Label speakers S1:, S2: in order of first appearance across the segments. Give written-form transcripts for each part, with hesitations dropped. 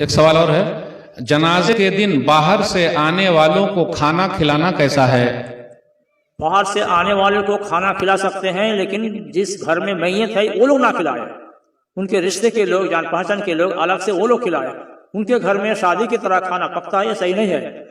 S1: ایک سوال اور ہے، جنازے کے دن باہر سے آنے والوں کو کھانا کھلانا کیسا ہے؟
S2: باہر سے آنے والوں کو کھانا کھلا سکتے ہیں، لیکن جس گھر میں میت ہے وہ لوگ نہ کھلائے، ان کے رشتے کے لوگ، جان پہچان کے لوگ الگ سے وہ لوگ کھلائے۔ ان کے گھر میں شادی کی طرح کھانا پکتا ہے، یہ صحیح نہیں ہے،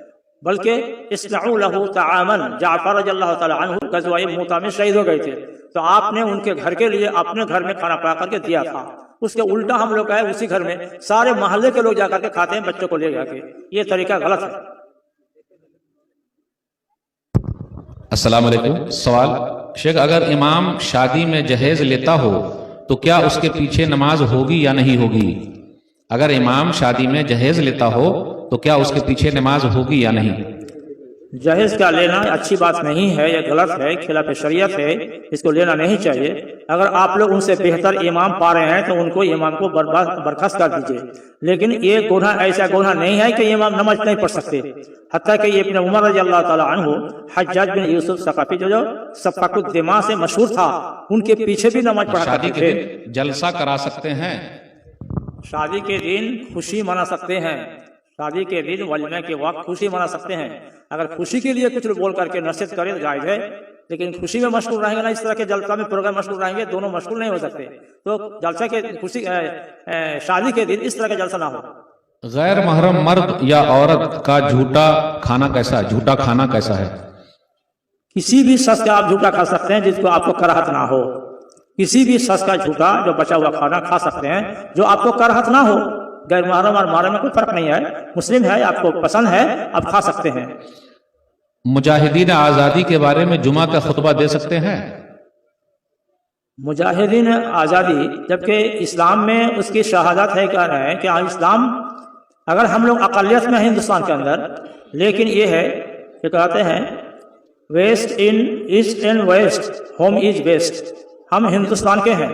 S2: بلکہ اصنعوا لہ طعاما، جعفر رضی اللہ تعالی عنہ غزوہ موطا میں شہید ہو گئے تھے، تو آپ نے ان کے گھر کے لیے اپنے گھر میں کھانا پکا کر کے دیا تھا۔ اس کے الٹا ہم لوگ ہے اسی گھر میں سارے محلے کے لوگ جا کر کے کھاتے ہیں بچوں کو لے جا کے، یہ طریقہ غلط ہے۔
S1: السلام علیکم۔ سوال، شیخ اگر امام شادی میں جہیز لیتا ہو تو کیا اس کے پیچھے نماز ہوگی یا نہیں ہوگی؟ اگر امام شادی میں جہیز لیتا ہو تو کیا اس کے پیچھے نماز ہوگی یا نہیں؟
S2: جہیز کا لینا اچھی بات نہیں ہے، یہ غلط ہے، خلاف شریعت ہے، اس کو لینا نہیں چاہیے۔ اگر آپ لوگ ان سے بہتر امام پا رہے ہیں تو ان کو امام کو برخاست کر دیجئے، لیکن یہ گناہ ایسا گناہ نہیں ہے کہ امام نماز نہیں پڑھ سکتے۔ حتیٰ کہ ابن عمر رضی اللہ تعالی عنہ، حجاج بن یوسف ثقفی جو سفاک الدماء سے مشہور تھا، ان کے پیچھے بھی نماز پڑھا کرتے تھے۔
S1: جلسہ کرا سکتے ہیں؟
S2: شادی کے دن خوشی منا سکتے ہیں، شادی کے دن ولیمہ کے وقت خوشی منا سکتے ہیں۔ اگر خوشی کے لیے کچھ بول کر کے نصیحت کرے تو جائز ہے، لیکن خوشی میں مشغول رہیں گے نا، اس طرح کے جلسہ میں پروگرام مشغول رہیں گے، دونوں مشغول نہیں ہو سکتے۔ تو جلسہ کے خوشی شادی کے دن اس طرح کا جلسہ نہ ہو۔
S1: غیر محرم مرد یا عورت کا جھوٹا کھانا کیسا ہے؟
S2: کسی بھی شخص کا آپ جھوٹا کھا سکتے ہیں جس کو آپ کو کراہت نہ ہو، کسی بھی شخص کا جھوٹا جو بچا ہوا کھانا کھا سکتے ہیں جو آپ کو کراہت نہ ہو۔ غیر محرم اور محرم میں کوئی فرق نہیں ہے، مسلم ہے، آپ کو پسند ہے، آپ کھا سکتے ہیں۔
S1: مجاہدین آزادی کے بارے میں جمعہ کا خطبہ دے سکتے ہیں؟
S2: مجاہدین آزادی، جبکہ اسلام میں اس کی شہادت ہے کہہ رہے ہیں کہ اسلام، اگر ہم لوگ اقلیت میں ہیں ہندوستان کے اندر، لیکن یہ ہے کہ کہتے ہیں west in east and west, home is best, ہم ہندوستان کے ہیں،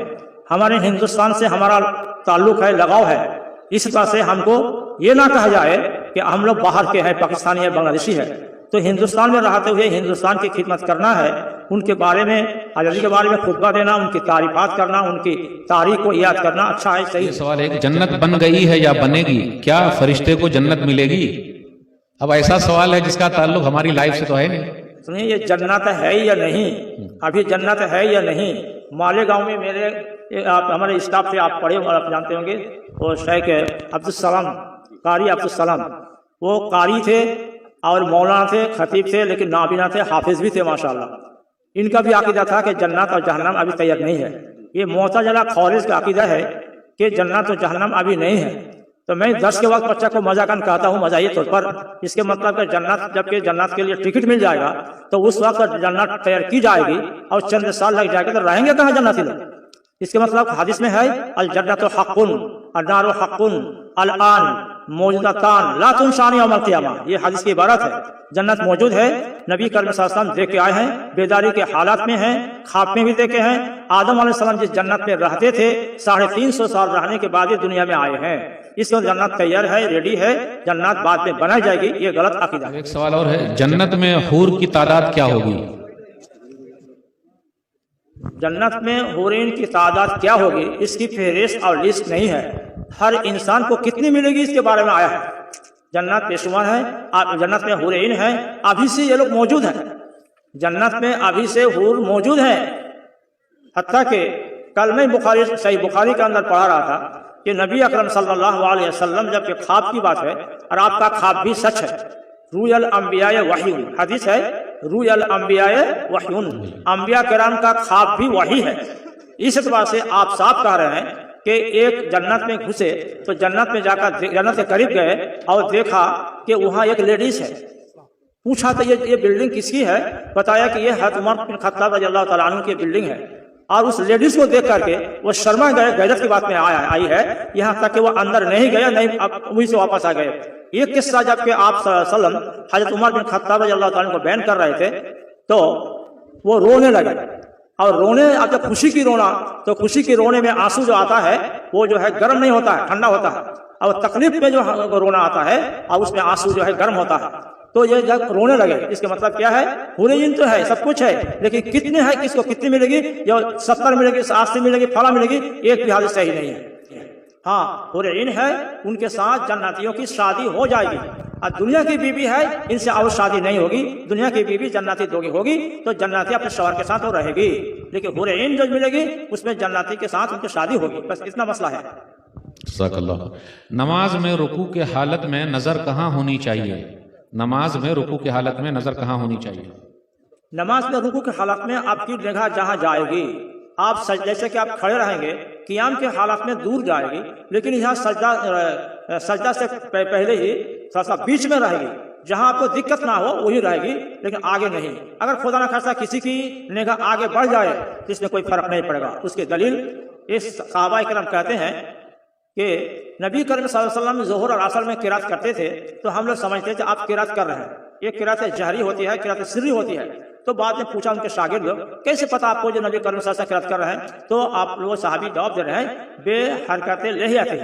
S2: ہمارے ہندوستان سے ہمارا تعلق ہے، لگاؤ ہے، اس طرح سے ہم کو یہ نہ کہا جائے کہ ہم لوگ باہر کے ہیں، پاکستانی ہے، بنگلہ دیشی ہے۔ تو ہندوستان میں رہتے ہوئے ہندوستان کی خدمت کرنا ہے، ان کے بارے میں، آزادی کے بارے میں خطبہ دینا، ان کی تعریفات کرنا، ان کی تاریخ کو یاد کرنا اچھا ہے، صحیح۔
S1: سوال ہے، جنت بن گئی ہے یا بنے گی؟ کیا فرشتے کو جنت ملے گی؟ اب ایسا سوال ہے جس کا تعلق ہماری لائف سے تو ہے نہیں۔
S2: سنیے، یہ جنت ہے یا نہیں، ابھی جنت ہے یا نہیں؟ مالیگاؤں میں میرے ہمارے اسٹاف سے آپ پڑھے، آپ جانتے ہوں گے، وہ شیخ عبدالسلام، قاری عبدالسلام، وہ قاری تھے اور مولانا تھے، خطیب تھے، لیکن نابینا تھے، حافظ بھی تھے ماشاءاللہ۔ ان کا بھی عقیدہ تھا کہ جنت اور جہنم ابھی تیار نہیں ہے۔ یہ معتزلہ خوارج کا عقیدہ ہے کہ جنت اور جہنم ابھی نہیں ہے۔ تو میں درس کے وقت بچہ کو مذاقاً کہتا ہوں، مزاحیہ طور پر، اس کے مطلب کہ جنت، جبکہ جنت کے لیے ٹکٹ مل جائے گا تو اس وقت جنت تیار کی جائے گی اور چند سال لگ جائے گا تو رہیں گے کہاں جنتی لوگ؟ اس کے مطلب حدیث میں ہے الجنت حق النار حق الان موجودتان لا تنسانی یوم القیامہ، یہ حدیث کی عبارت ہے۔ جنت موجود ہے، نبی کریم صلی اللہ علیہ وسلم دیکھ کے آئے ہیں، بیداری کے حالات میں ہیں، خواب میں بھی دیکھے ہیں۔ آدم علیہ السلام جس جنت میں رہتے تھے 350 سال رہنے کے بعد یہ دنیا میں آئے ہیں، اس وقت جنت تیار ہے، ریڈی ہے، جنت بعد میں بنائی جائے گی، یہ غلط عقیدہ ہے۔
S1: ایک سوال اور ہے، جنت میں حور کی تعداد کیا ہوگی؟
S2: جنت میں حورین کی تعداد کیا ہوگی اس کی فہرست اور لسٹ نہیں ہے، ہر انسان کو کتنی ملے گی اس کے بارے میں آیا ہے۔ جنت بے شمار ہے، جنت میں حورین ہیں، ابھی سے یہ لوگ موجود ہیں، جنت میں ابھی سے حور موجود ہیں۔ حتیٰ کہ کل میں صحیح بخاری کے اندر پڑھا رہا تھا کہ نبی اکرم صلی اللہ علیہ وسلم، جب کہ خواب کی بات ہے اور آپ کا خواب بھی سچ ہے، روی الانبیاء وحی، حدیث ہے روی الانبیاء وحی، انبیاء کرام کا خواب بھی وحی ہے۔ اس اعتبار سے آپ صاحب کہہ رہے ہیں کہ ایک جنت میں گھسے تو جنت میں جا کر جنت کے قریب گئے اور دیکھا کہ وہاں ایک لیڈیز ہے، پوچھا تو یہ بلڈنگ کس کی ہے؟ بتایا کہ یہ حضرت عمر بن خطاب رضی اللہ تعالیٰ عنہ کی بلڈنگ ہے، اور اس لیڈیز کو دیکھ کر کے وہ شرما گئے، غیرت کی بات میں آئی ہے، یہاں تک کہ وہ اندر نہیں گئے، نہیں وہیں سے واپس آ گئے۔ یہ قصہ جب کہ آپ صلی اللہ علیہ وسلم حضرت عمر بن خطاب رضی اللہ تعالیٰ عنہ کو بیان کر رہے تھے تو وہ رونے لگے، اور رونے، اب جب خوشی کی رونا تو خوشی کی رونے میں آنسو جو آتا ہے وہ جو ہے گرم نہیں ہوتا ہے، ٹھنڈا ہوتا ہے، اور تکلیف میں جو رونا آتا ہے اور اس میں آنسو جو ہے گرم ہوتا ہے۔ تو یہ جب رونے لگے، اس کے مطلب کیا ہے؟ حورین تو ہے، سب کچھ ہے، لیکن کتنے ہے، کس کو کتنی ملے گی؟ یا 70 ملے گی، 80 ملے گی، فلاں ملے گی، ایک بھی حادث صحیح نہیں ہے۔ ہاں حور عین ہے ان کے ساتھ جنتیوں کی شادی ہو جائے گی، اور دنیا کی بیوی ہے ان سے اور شادی نہیں ہوگی، دنیا کی بیوی جنتی دو کی ہوگی تو جنتی اپنے شوہر کے ساتھ وہ رہے گی، لیکن حور عین جو ملے گی اس میں جنتی کے ساتھ ان کی شادی ہوگی، بس اتنا مسئلہ ہے۔
S1: جزاک اللہ۔ نماز میں رکوع کے حالت میں نظر کہاں ہونی چاہیے؟ نماز میں رکوع کے حالت میں نظر کہاں ہونی چاہیے؟
S2: نماز میں رکوع کی حالت میں آپ کی نگاہ جہاں جائے گی، آپ جیسے کہ آپ کھڑے رہیں گے قیام کے حالت میں دور جائے گی، لیکن یہاں سجدہ سے پہلے ہی تھوڑا سا بیچ میں رہے گی، جہاں آپ کو دقت نہ ہو وہی رہے گی، لیکن آگے نہیں۔ اگر خدا نہ خاصا کسی کی نگاہ آگے بڑھ جائے تو اس میں کوئی فرق نہیں پڑے گا۔ اس کی دلیل اس صحابہ کرام کہتے ہیں کہ نبی کریم صلی اللہ علیہ وسلم ظہر اور عصر میں قرات کرتے تھے تو ہم لوگ سمجھتے تھے آپ قرات کر رہے ہیں، یہ قرات جہری ہوتی ہے، قرات سری ہوتی ہے۔ تو بعد میں پوچھا ان کے شاگرد لوگ کیسے پتا آپ کو جو نبی کریم صلی اللہ علیہ وسلم قرات کر رہے ہیں؟ تو آپ لوگ صحابی جواب دے رہے ہیں بے حرکت لحیتہ،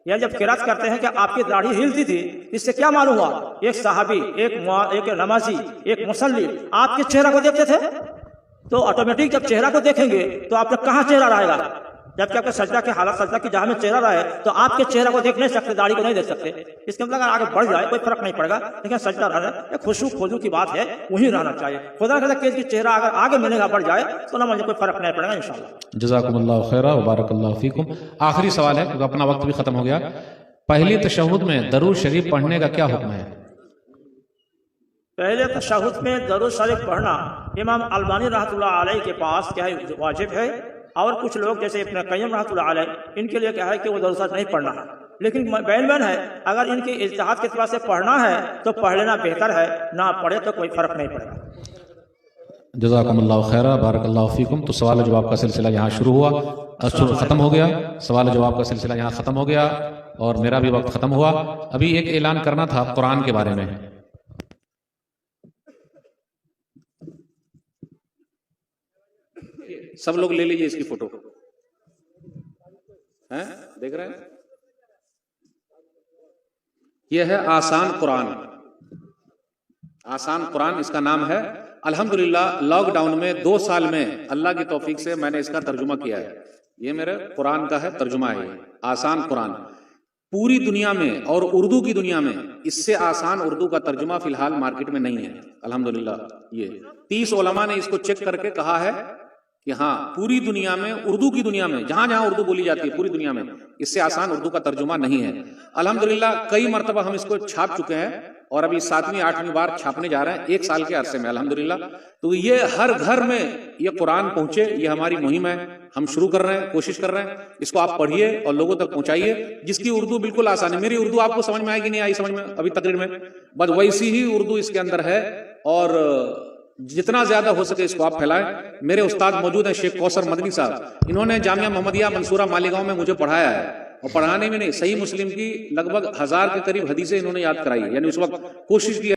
S2: یعنی جب قرات کرتے ہیں کہ آپ کی داڑھی ہلتی تھی، اس سے کیا معلوم ہوا ایک صحابی، ایک نمازی، ایک مصلی آپ کے چہرہ کو دیکھتے تھے، تو آٹومیٹک جب چہرہ کو دیکھیں گے تو آپ کا کہاں چہرہ رہے گا؟ جبکہ آپ کا سجدہ کی حالت، سجدہ کی جہاں میں چہرہ رہے تو آپ کے چہرہ کو دیکھ نہیں سکتے، داڑھی کو نہیں دیکھ سکتے۔ اس کے مطلب اگر آگے بڑھ جائے کوئی فرق نہیں پڑے گا، لیکن سجدہ رہنا ایک خشوع خضوع کی بات ہے، وہی رہنا چاہیے۔ خدا کا کہ چہرہ اگر آگے ملے گا بڑھ جائے تو نماز میں کوئی فرق نہیں پڑے گا انشاءاللہ۔
S1: جزاکم اللہ خیرہ وبارک اللہ فیکم۔ آخری سوال ہے کیونکہ اپنا وقت بھی ختم ہو گیا۔ پہلی تشہد میں درود شریف پڑھنے کا کیا حکم ہے؟
S2: پہلے تشہد میں درود شریف پڑھنا امام البانی رحمۃ اللہ علیہ کے پاس کیا ہے واجب ہے، اور کچھ لوگ جیسے ابن قیم رحمۃ اللہ علیہ ان کے لیے کیا ہے کہ وہ درود شریف نہیں پڑھنا ہے، لیکن بین ہے اگر ان کے اجتہاد کے اعتبار سے پڑھنا ہے تو پڑھ لینا بہتر ہے، نہ پڑھے تو کوئی فرق نہیں پڑے گا۔
S1: جزاکم اللہ خیرہ بارک اللہ فیکم۔ تو سوال و جواب کا سلسلہ یہاں شروع ہوا، ختم ہو گیا، سوال و جواب کا سلسلہ یہاں ختم ہو گیا اور میرا بھی وقت ختم ہوا۔ ابھی ایک اعلان کرنا تھا قرآن کے بارے میں۔ سب لوگ لے لیجیے اس کی فوٹو، دیکھ رہے ہیں؟ یہ ہے آسان قرآن، آسان قرآن اس کا نام ہے۔ الحمدللہ لاک ڈاؤن میں 2 سال میں اللہ کی توفیق سے میں نے اس کا ترجمہ کیا ہے، یہ میرے قرآن کا ہے، ترجمہ ہے آسان قرآن۔ پوری دنیا میں اور اردو کی دنیا میں اس سے آسان اردو کا ترجمہ فی الحال مارکیٹ میں نہیں ہے الحمدللہ۔ یہ 30 علماء نے اس کو چیک کر کے کہا ہے کہ ہاں پوری دنیا میں، اردو کی دنیا میں، جہاں جہاں اردو بولی جاتی ہے پوری دنیا میں اس سے آسان اردو کا ترجمہ نہیں ہے الحمدللہ۔ کئی مرتبہ ہم اس کو چھاپ چکے ہیں اور ابھی 7ویں 8ویں بار چھاپنے جا رہے ہیں 1 سال کے عرصے میں الحمدللہ۔ تو یہ ہر گھر میں یہ قرآن پہنچے، یہ ہماری مہم ہے، ہم شروع کر رہے ہیں، کوشش کر رہے ہیں۔ اس کو آپ پڑھیے اور لوگوں تک پہنچائیے جس کی اردو بالکل آسان ہے۔ میری اردو آپ کو سمجھ میں آئے گی نہیں آئی سمجھ میں ابھی تقریر میں، بس ویسی ہی اردو اس کے اندر ہے، اور جتنا زیادہ ہو سکے اس کو آپ پھیلائیں۔ میرے استاد موجود ہیں شیخ کوثر مدنی صاحب، انہوں نے جامعہ محمدیہ منصورہ مالیگاؤں میں مجھے پڑھایا ہے، اور پڑھانے میں نہیں، صحیح مسلم کی لگ بھگ 1000 کے قریب حدیثیں انہوں نے یاد کرائی ہے، یعنی اس وقت کوشش کی